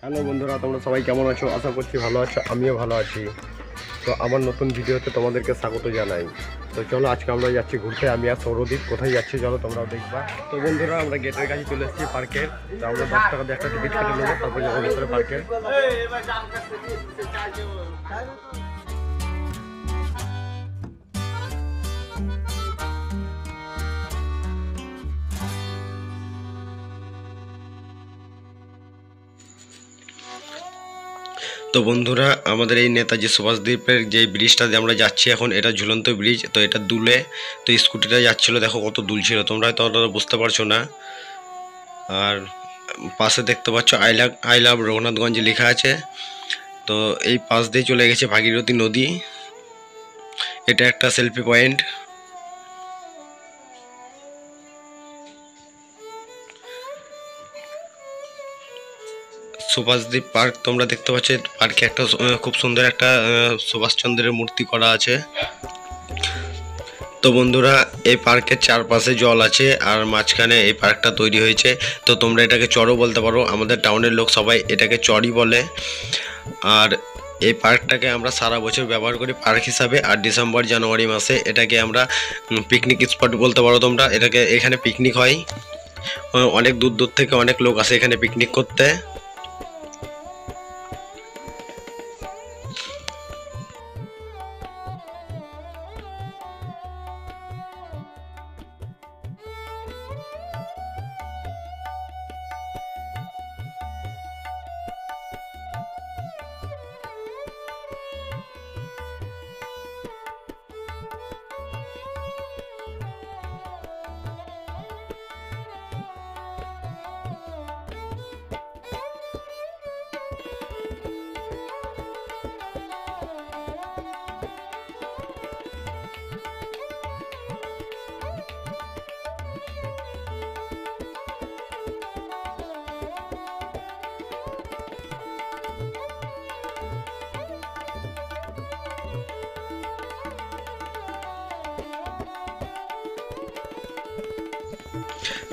Hello বন্ধুরা, তোমরা সবাই কেমন আছো? আশা করছি ভালো আছো, আমিও ভালো আছি। তো আমার নতুন ভিডিওতে তোমাদেরকে স্বাগত জানাই। তো চলো, আজকে আমরা যাচ্ছি ঘুরতে। আমি আর সৌরদীপ কোথায় যাচ্ছি চলো তোমরাও দেখবা। তো বন্ধুরা, আমরা গেটের কাছে চলে এসেছি পার্কের। তো আমরা 10 টাকা দিয়ে একটা টিকিট কেটে নেবো, তারপর যাবো ভিতরে পার্কের। তো বন্ধুরা, আমাদের এই নেতাজি সুভাষদ্বীপের যে ব্রিজটা দিয়ে আমরা যাচ্ছি এখন, এটা ঝুলন্ত ব্রিজ। তো এটা দুলে, তো স্কুটিটা যাচ্ছিলো, দেখো কত দুলছিল, তোমরা হয়তো অতটা বুঝতে পারছো না। আর পাশে দেখতে পাচ্ছ আই লাভ রঘুনাথগঞ্জ লেখা আছে। তো এই পাশ দিয়ে চলে গেছে ভাগীরথী নদী। এটা একটা সেলফি পয়েন্ট। সুভাষদ্বীপ পার্ক তোমরা দেখতে পাচ্ছ। পার্কে একটা খুব সুন্দর একটা সুভাষচন্দ্রের মূর্তি করা আছে। তো বন্ধুরা, এই পার্কের চারপাশে জল আছে আর মাঝখানে এই পার্কটা তৈরি হয়েছে। তো তোমরা এটাকে চরও বলতে পারো, আমাদের টাউনের লোক সবাই এটাকে চরই বলে। আর এই পার্কটাকে আমরা সারা বছর ব্যবহার করি পার্ক হিসাবে। আর ডিসেম্বর জানুয়ারি মাসে এটাকে আমরা পিকনিক স্পট বলতে পারো তোমরা। এখানে পিকনিক হয়, অনেক দূর দূর থেকে অনেক লোক আসে এখানে পিকনিক করতে।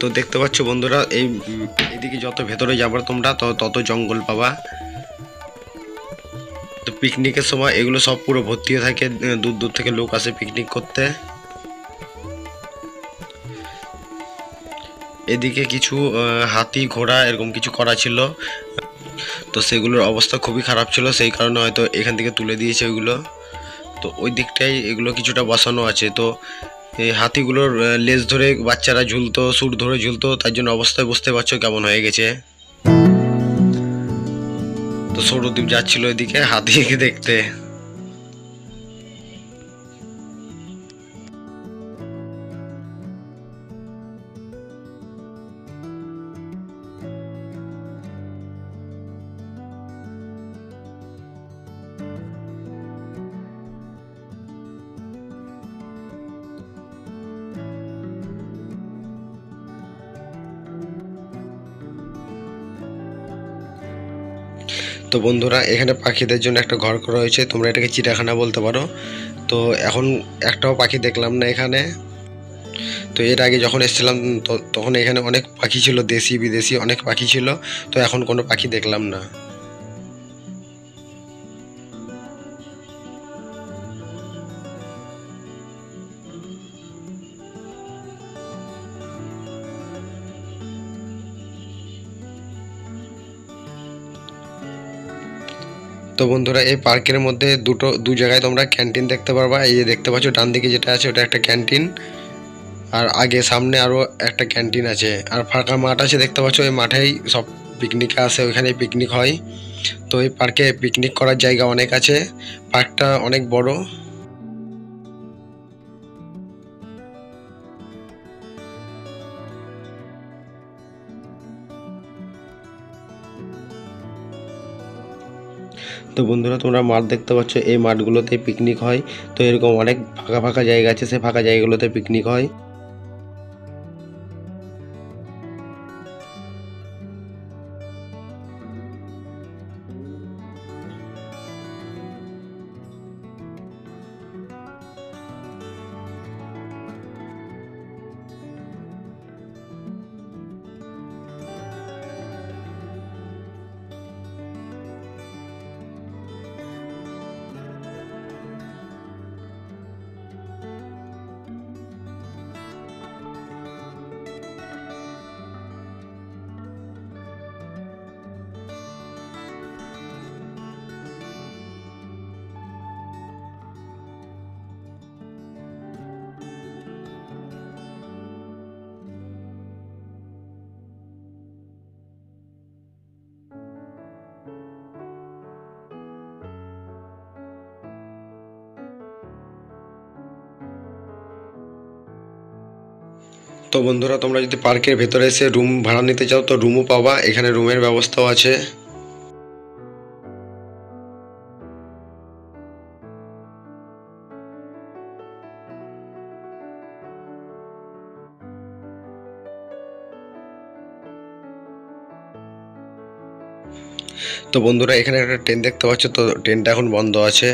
তো দেখতে পাচ্ছ বন্ধুরা, এইদিকে যত ভেতরে যাবার তোমরা তত জঙ্গল পাবা। তো পিকনিকের সময় এগুলো সব পুরো ভর্তি হয়ে থাকে, দূর দূর থেকে লোক আসে পিকনিক করতে। এদিকে কিছু হাতি ঘোড়া এরকম কিছু করা ছিল, তো সেগুলোর অবস্থা খুবই খারাপ ছিল, সেই কারণে হয়তো এখান থেকে তুলে দিয়েছে ওইগুলো। তো ওই দিকটাই এগুলো কিছুটা বসানো আছে। তো এই হাতিগুলোর লেজ ধরে বাচ্চারা ঝুলতো, সুর ধরে ঝুলতো, তার জন্য অবস্থায় বুঝতে পারছো কেমন হয়ে গেছে। তো সৌরদ্বীপ যাচ্ছিল এদিকে হাতিকে দেখতে। তো বন্ধুরা, এখানে পাখিদের জন্য একটা ঘর করা হয়েছে, তোমরা এটাকে চিড়িয়াখানা বলতে পারো। তো এখন একটাও পাখি দেখলাম না এখানে। তো এর আগে যখন এসেছিলাম তখন এখানে অনেক পাখি ছিল, দেশি বিদেশি অনেক পাখি ছিল। তো এখন কোনো পাখি দেখলাম না। তো বন্ধুরা, এই পার্কের মধ্যে দু জায়গায় তোমরা ক্যান্টিন দেখতে পারবা। এই যে দেখতে পাচ্ছ ডান দিকে যেটা আছে ওটা একটা ক্যান্টিন, আর আগে সামনে আরও একটা ক্যান্টিন আছে। আর ফাঁকা মাঠ আছে দেখতে পাচ্ছ, ওই মাঠেই সব পিকনিকে আসে, ওইখানেই পিকনিক হয়। তো এই পার্কে পিকনিক করার জায়গা অনেক আছে, পার্কটা অনেক বড়। তো বন্ধুরা, তোমরা মাঠ দেখতে পাচ্ছ, এই মাঠগুলোতে পিকনিক হয়। তো এরকম অনেক ফাঁকা ফাঁকা জায়গা আছে, সে ফাঁকা জায়গাগুলোতে পিকনিক হয়। তো বন্ধুরা, তোমরা যদি পার্কের ভেতরে এসে রুম ভাড়া নিতে চাও তো রুমও পাবা, এখানে রুমের ব্যবস্থাও আছে। তো বন্ধুরা, এখানে একটা ট্রেন দেখতে পাচ্ছ, তো ট্রেনটা এখন বন্ধ আছে।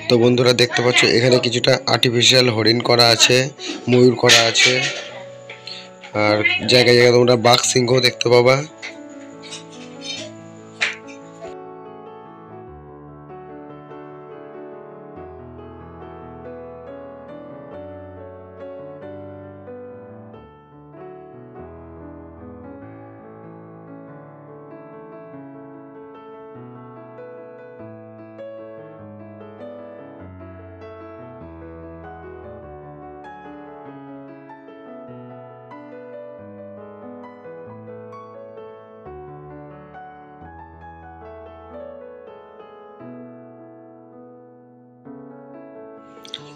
তো বন্ধুরা, দেখতে পাচ্ছ এখানে কিছুটা আর্টিফিশিয়াল হরিণ করা আছে, ময়ূর করা আছে, আর জায়গায় জায়গায় তোমরা বাঘ সিংহ দেখতে পাবা।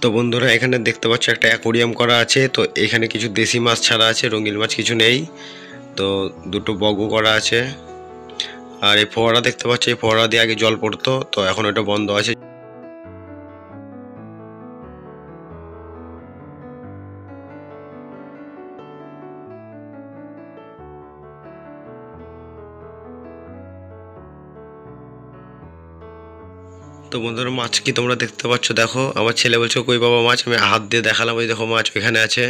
তো বন্ধুরা, এখানে দেখতে পাচ্ছ একটা অ্যাকোরিয়াম করা আছে, তো এখানে কিছু দেশি মাছ ছাড়া আছে, রঙিন মাছ কিছু নেই। তো দুটো বগও করা আছে। আর এই ফোয়ারা দেখতে পাচ্ছ, এই ফোয়ারা দিয়ে আগে জল পড়তো, তো এখন ওটা বন্ধ আছে। তো বন্ধুরা, মাছ কি তোমরা দেখতে পাচ্ছ? দেখো, আমার ছেলে বলছে কই বাবা মাছ, আমি হাত দিয়ে দেখালাম, ওই দেখো মাছ ওইখানে আছে।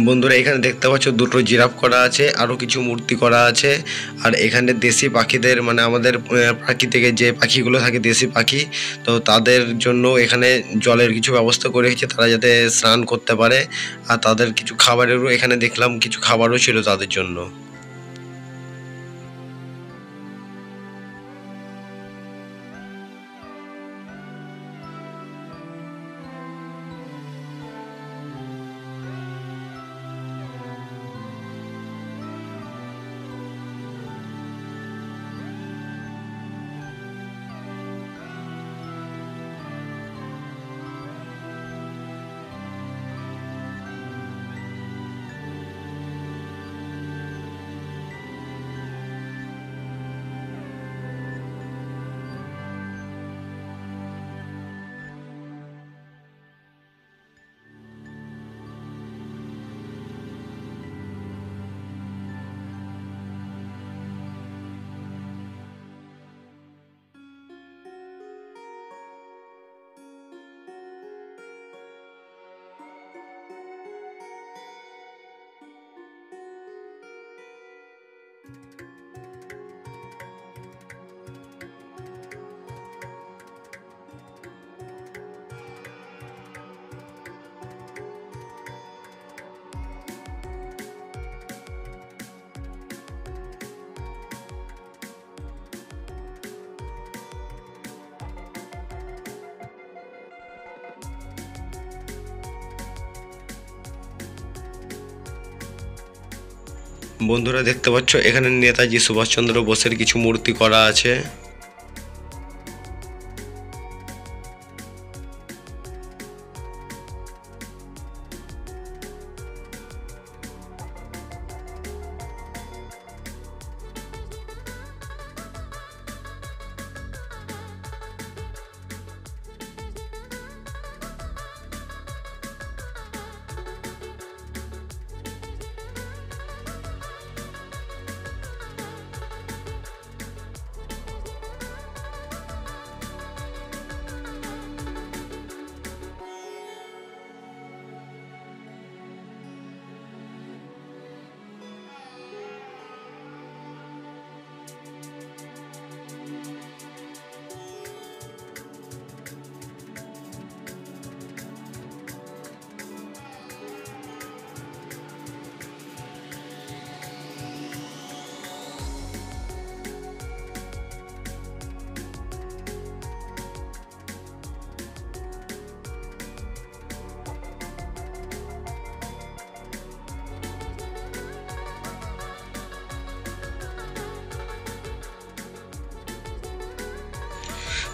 বন্ধুরা, এখানে দেখতে পাচ্ছ দুটো জিরাফ করা আছে, আরও কিছু মূর্তি করা আছে। আর এখানে দেশি পাখিদের, মানে আমাদের প্রাকৃতিক যে পাখিগুলো থাকে দেশি পাখি, তো তাদের জন্য এখানে জলের কিছু ব্যবস্থা করে রেখেছে, তারা যাতে স্নান করতে পারে। আর তাদের কিছু খাবারেরও এখানে দেখলাম, কিছু খাবারও ছিল তাদের জন্য। বন্ধুরা দেখতে পাচ্ছ এখানে নেতাজি সুভাষচন্দ্র বোসের কিছু মূর্তি করা আছে।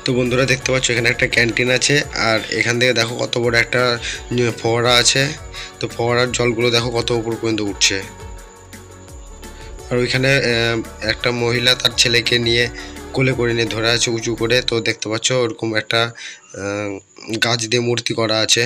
তো বন্ধুরা দেখতে পাচ্ছ এখানে একটা ক্যান্টিন আছে, আর এখান থেকে দেখো কত বড় একটা ফোয়ারা আছে। তো ফোয়ারার জলগুলো দেখো কত উপর পর্যন্ত উঠছে। আর ওইখানে একটা মহিলা তার ছেলেকে নিয়ে কোলে করে নিয়ে ধরে আছে উঁচু করে। তো দেখতে পাচ্ছ ওরকম একটা গাছ দিয়ে মূর্তি করা আছে।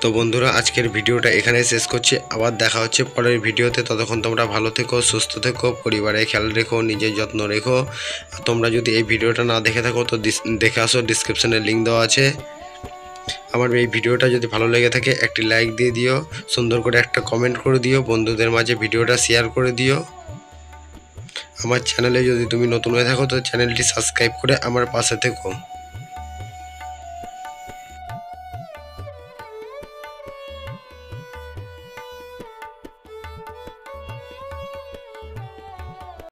তো বন্ধুরা আজকের ভিডিওটা এখানে শেষ করছি, আবার দেখা হচ্ছে পরের ভিডিওতে। ততক্ষণ তোমরা ভালো থেকো, সুস্থ থেকো, পরিবারের খেয়াল রেখো, নিজের যত্ন রেখো। তোমরা যদি এই ভিডিওটা না দেখে থাকো তো দেখে আসো, ডিসক্রিপশানে লিঙ্ক দেওয়া আছে। আমার এই ভিডিওটা যদি ভালো লেগে থাকে একটি লাইক দিয়ে দিও, সুন্দর করে একটা কমেন্ট করে দিও, বন্ধুদের মাঝে ভিডিওটা শেয়ার করে দিও। আমার চ্যানেলে যদি তুমি নতুন হয়ে থাকো তো চ্যানেলটি সাবস্ক্রাইব করে আমার পাশে থেকো।